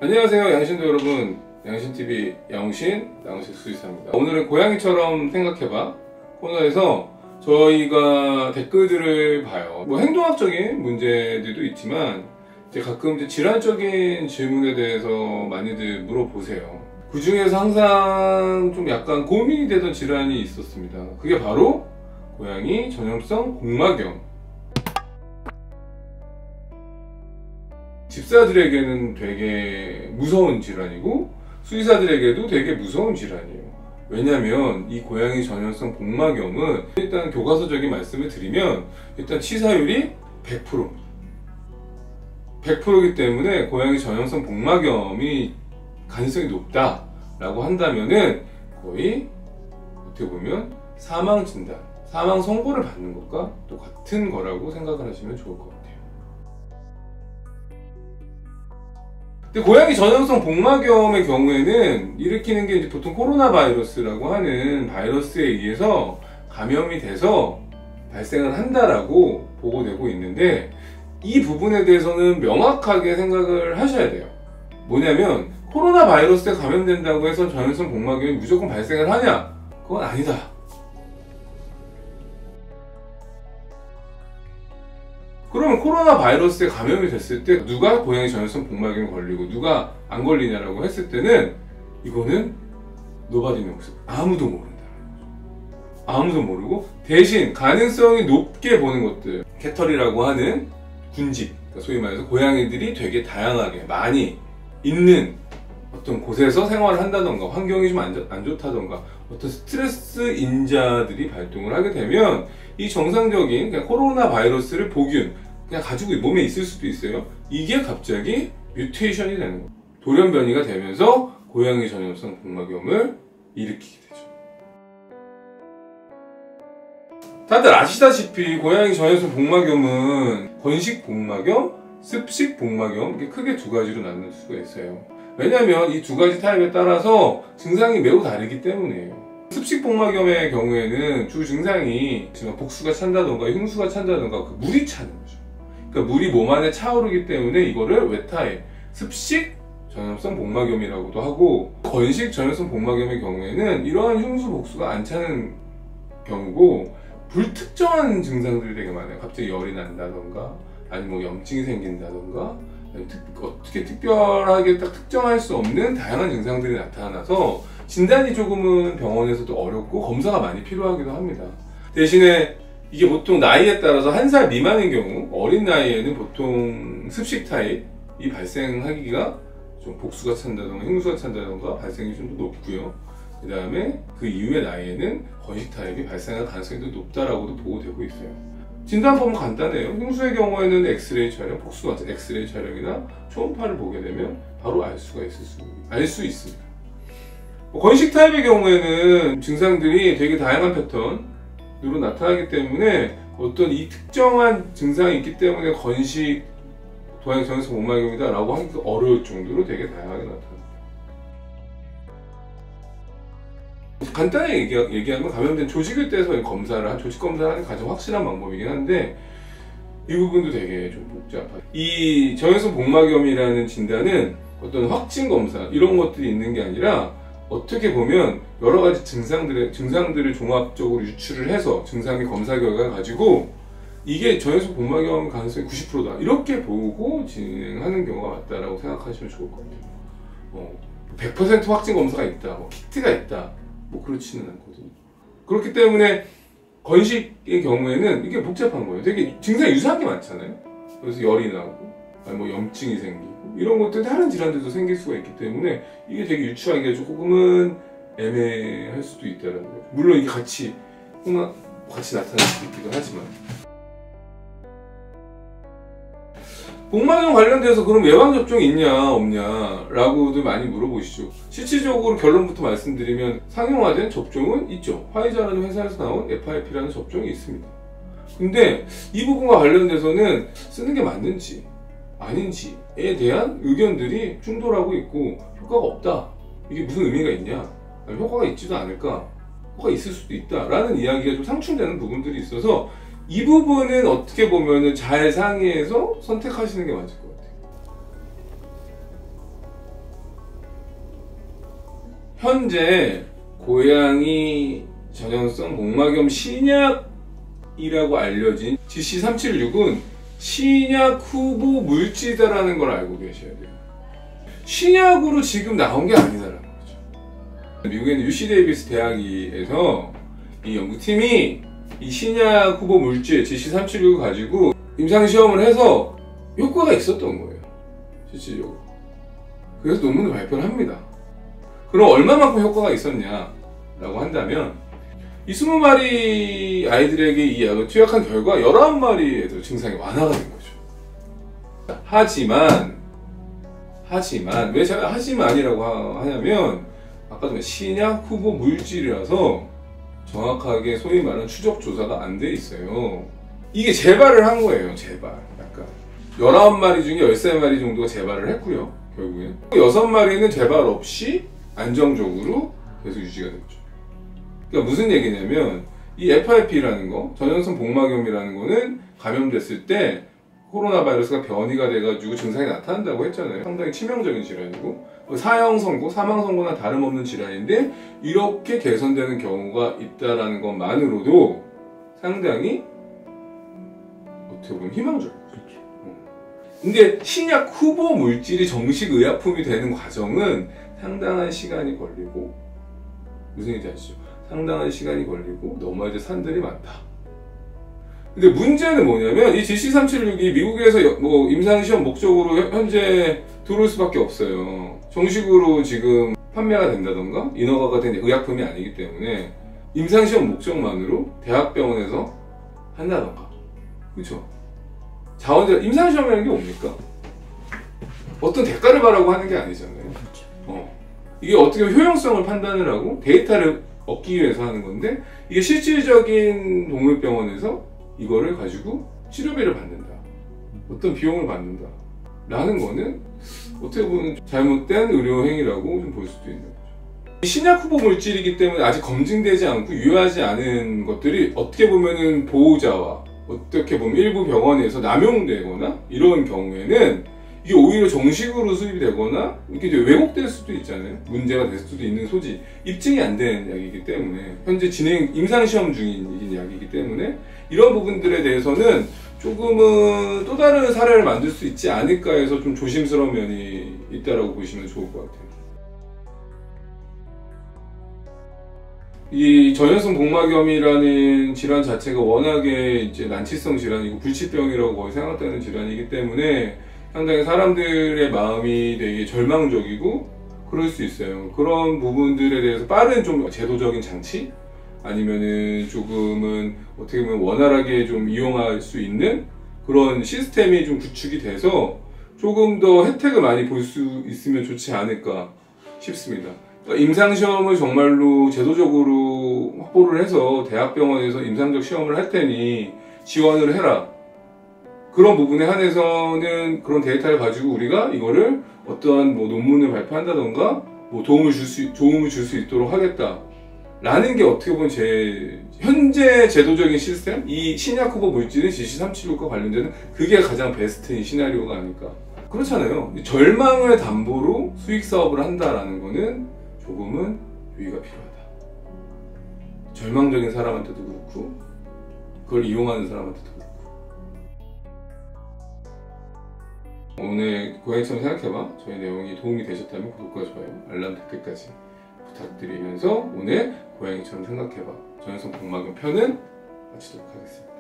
안녕하세요, 양신도 여러분. 양신TV 양신 수의사입니다. 오늘은 고양이처럼 생각해봐 코너에서 저희가 댓글들을 봐요. 뭐 행동학적인 문제들도 있지만 이제 가끔 이제 질환적인 질문에 대해서 많이들 물어보세요. 그 중에서 항상 좀 약간 고민이 되던 질환이 있었습니다. 그게 바로 고양이 전염성 복막염. 집사들에게는 되게 무서운 질환이고 수의사들에게도 되게 무서운 질환이에요. 왜냐면 이 고양이 전염성 복막염은 일단 교과서적인 말씀을 드리면 일단 치사율이 100%입니다. 100%이기 때문에 고양이 전염성 복막염이 가능성이 높다라고 한다면은 거의 어떻게 보면 사망 진단, 사망 선고를 받는 것과 똑같은 거라고 생각을 하시면 좋을 것 같아요. 근데 고양이 전염성 복막염의 경우에는 일으키는 게 이제 보통 코로나 바이러스라고 하는 바이러스에 의해서 감염이 돼서 발생을 한다라고 보고되고 있는데, 이 부분에 대해서는 명확하게 생각을 하셔야 돼요. 뭐냐면 코로나 바이러스에 감염된다고 해서 전염성 복막염이 무조건 발생을 하냐? 그건 아니다. 그러면 코로나 바이러스에 감염이 됐을 때 누가 고양이 전염성 복막염에 걸리고 누가 안 걸리냐라고 했을 때는 이거는 nobody knows. 아무도 모른다. 아무도 모르고 대신 가능성이 높게 보는 것들, 캐터리라고 하는 군집, 그러니까 소위 말해서 고양이들이 되게 다양하게 많이 있는 어떤 곳에서 생활을 한다던가 환경이 좀 안 좋다던가 어떤 스트레스 인자들이 발동을 하게 되면 이 정상적인 그냥 코로나 바이러스를 복균 그냥 가지고 몸에 있을 수도 있어요. 이게 갑자기 뮤테이션이 되는 거예요. 돌연변이가 되면서 고양이 전염성 복막염을 일으키게 되죠. 다들 아시다시피 고양이 전염성 복막염은 건식 복막염, 습식 복막염, 이렇게 크게 두 가지로 나눌 수가 있어요. 왜냐하면 이 두 가지 타입에 따라서 증상이 매우 다르기 때문이에요. 습식 복막염의 경우에는 주 증상이 복수가 찬다던가 흉수가 찬다던가 그 물이 차는 거죠. 그러니까 물이 몸 안에 차오르기 때문에 이거를 웨타입, 습식 전염성 복막염이라고도 하고, 건식 전염성 복막염의 경우에는 이러한 흉수 복수가 안 차는 경우고 불특정한 증상들이 되게 많아요. 갑자기 열이 난다던가 아니면 뭐 염증이 생긴다던가 어떻게 특별하게 딱 특정할 수 없는 다양한 증상들이 나타나서 진단이 조금은 병원에서도 어렵고 검사가 많이 필요하기도 합니다. 대신에 이게 보통 나이에 따라서 1살 미만인 경우, 어린 나이에는 보통 습식 타입이 발생하기가 좀 복수가 찬다던가 흉수가 찬다던가 발생이 좀 더 높고요. 그 다음에 그 이후의 나이에는 건식 타입이 발생할 가능성이 더 높다라고도 보고되고 있어요. 진단법은 간단해요. 흉수의 경우에는 엑스레이 촬영, 복수가 엑스레이 촬영이나 초음파를 보게 되면 바로 알 수 있습니다. 건식 타입의 경우에는 증상들이 되게 다양한 패턴으로 나타나기 때문에 어떤 이 특정한 증상이 있기 때문에 건식 고양이 전염성 복막염이다 라고 하기가 어려울 정도로 되게 다양하게 나타납니다. 간단히 얘기하면 감염된 조직을 떼서 조직 검사를 하는 가장 확실한 방법이긴 한데, 이 부분도 되게 좀 복잡해요. 이 전염성 복막염이라는 진단은 어떤 확진 검사 이런 것들이 있는 게 아니라 어떻게 보면 여러 가지 증상들을 종합적으로 유추를 해서 증상의 검사 결과를 가지고 이게 전염성 복막염 가능성이 90%다 이렇게 보고 진행하는 경우가 맞다라고 생각하시면 좋을 것 같아요. 100% 확진 검사가 있다, 키트가 있다, 그렇지는 않거든요. 그렇기 때문에 건식의 경우에는 이게 복잡한 거예요. 되게 증상이 유사한 게 많잖아요. 그래서 열이 나고, 아니 뭐 염증이 생기고, 이런 것들 다른 질환들도 생길 수가 있기 때문에 이게 되게 유추하기가 조금은 애매할 수도 있다는 거예요. 물론 이게 같이 나타날 수도 있기도 하지만. 복막염 관련돼서 그럼 예방접종이 있냐 없냐 라고들 많이 물어보시죠. 실질적으로 결론부터 말씀드리면 상용화된 접종은 있죠. 화이자라는 회사에서 나온 FIP라는 접종이 있습니다. 근데 이 부분과 관련돼서는 쓰는 게 맞는지 아닌지에 대한 의견들이 충돌하고 있고, 효과가 없다, 이게 무슨 의미가 있냐, 효과가 있지도 않을까, 효과가 있을 수도 있다 라는 이야기가 좀 상충되는 부분들이 있어서 이 부분은 어떻게 보면 잘 상의해서 선택하시는 게 맞을 것 같아요. 현재 고양이 전염성 복막염 신약이라고 알려진 GC376은 신약 후보 물질이다라는 걸 알고 계셔야 돼요. 신약으로 지금 나온 게 아니다라는 거죠. 미국에 있는 UC 데이비스 대학에서 이 연구팀이 이 신약 후보 물질 GC376을 가지고 임상시험을 해서 효과가 있었던 거예요. 실질적으로. 그래서 논문을 발표를 합니다. 그럼 얼마만큼 효과가 있었냐라고 한다면 이 20마리 아이들에게 이 약을 투약한 결과 19마리에도 증상이 완화가 된 거죠. 하지만 왜 제가 하지만이라고 하냐면 아까도 말한 신약 후보 물질이라서 정확하게 소위 말하는 추적 조사가 안 돼 있어요. 이게 재발을 한 거예요. 재발. 약간 19마리 중에 13마리 정도가 재발을 했고요. 결국엔 6마리는 재발 없이 안정적으로 계속 유지가 됐죠. 그러니까 무슨 얘기냐면 이 FIP라는 거, 전염성 복막염이라는 거는 감염됐을 때 코로나 바이러스가 변이가 돼가지고 증상이 나타난다고 했잖아요. 상당히 치명적인 질환이고 사형 선고, 사망 선고나 다름없는 질환인데 이렇게 개선되는 경우가 있다라는 것만으로도 상당히 어떻게 보면 희망적이죠. 근데 신약 후보 물질이 정식 의약품이 되는 과정은 상당한 시간이 걸리고, 무슨 얘기인지 아시죠? 상당한 시간이 걸리고 넘어야 될 산들이 많다. 근데 문제는 뭐냐면 이 GC376이 미국에서 뭐 임상시험 목적으로 현재 들어올 수밖에 없어요. 정식으로 지금 판매가 된다던가 인허가가 된 의약품이 아니기 때문에 임상시험 목적만으로 대학병원에서 한다던가, 그렇죠? 자원들 임상시험이라는 게 뭡니까? 어떤 대가를 바라고 하는 게 아니잖아요. 이게 어떻게 효용성을 판단을 하고 데이터를 얻기 위해서 하는 건데, 이게 실질적인 동물병원에서 이거를 가지고 치료비를 받는다, 어떤 비용을 받는다 라는 거는 어떻게 보면 잘못된 의료행위라고 좀 볼 수도 있는 거죠. 신약 후보 물질이기 때문에 아직 검증되지 않고 유효하지 않은 것들이 어떻게 보면은 보호자와 어떻게 보면 일부 병원에서 남용되거나 이런 경우에는 이게 오히려 정식으로 수입이 되거나 이렇게 왜곡될 수도 있잖아요. 문제가 될 수도 있는 소지, 입증이 안 된 약이기 때문에, 현재 임상시험 중인 약이기 때문에 이런 부분들에 대해서는 조금은 또 다른 사례를 만들 수 있지 않을까 해서 좀 조심스러운 면이 있다라고 보시면 좋을 것 같아요. 이 전염성 복막염이라는 질환 자체가 워낙에 이제 난치성 질환이고 불치병이라고 거의 생각되는 질환이기 때문에 상당히 사람들의 마음이 되게 절망적이고 그럴 수 있어요. 그런 부분들에 대해서 빠른 좀 제도적인 장치, 아니면은 조금은 어떻게 보면 원활하게 좀 이용할 수 있는 그런 시스템이 좀 구축이 돼서 조금 더 혜택을 많이 볼 수 있으면 좋지 않을까 싶습니다. 그러니까 임상시험을 정말로 제도적으로 확보를 해서 대학병원에서 임상적 시험을 할 테니 지원을 해라. 그런 부분에 한해서는 그런 데이터를 가지고 우리가 이거를 어떠한 뭐 논문을 발표한다던가 뭐 도움을 줄 수 있도록 하겠다 라는 게 어떻게 보면 제 현재 제도적인 시스템, 이 신약 후보 물질인 GC376과 관련되는 그게 가장 베스트인 시나리오가 아닐까. 그렇잖아요. 절망을 담보로 수익 사업을 한다라는 거는 조금은 유의가 필요하다. 절망적인 사람한테도 그렇고 그걸 이용하는 사람한테도 그렇고. 오늘 고양이처럼 생각해봐. 저희 내용이 도움이 되셨다면 구독과 좋아요, 알람 댓글까지 부탁드리면서 오늘 고양이처럼 생각해봐 전염성 복막염 편은 마치도록 하겠습니다.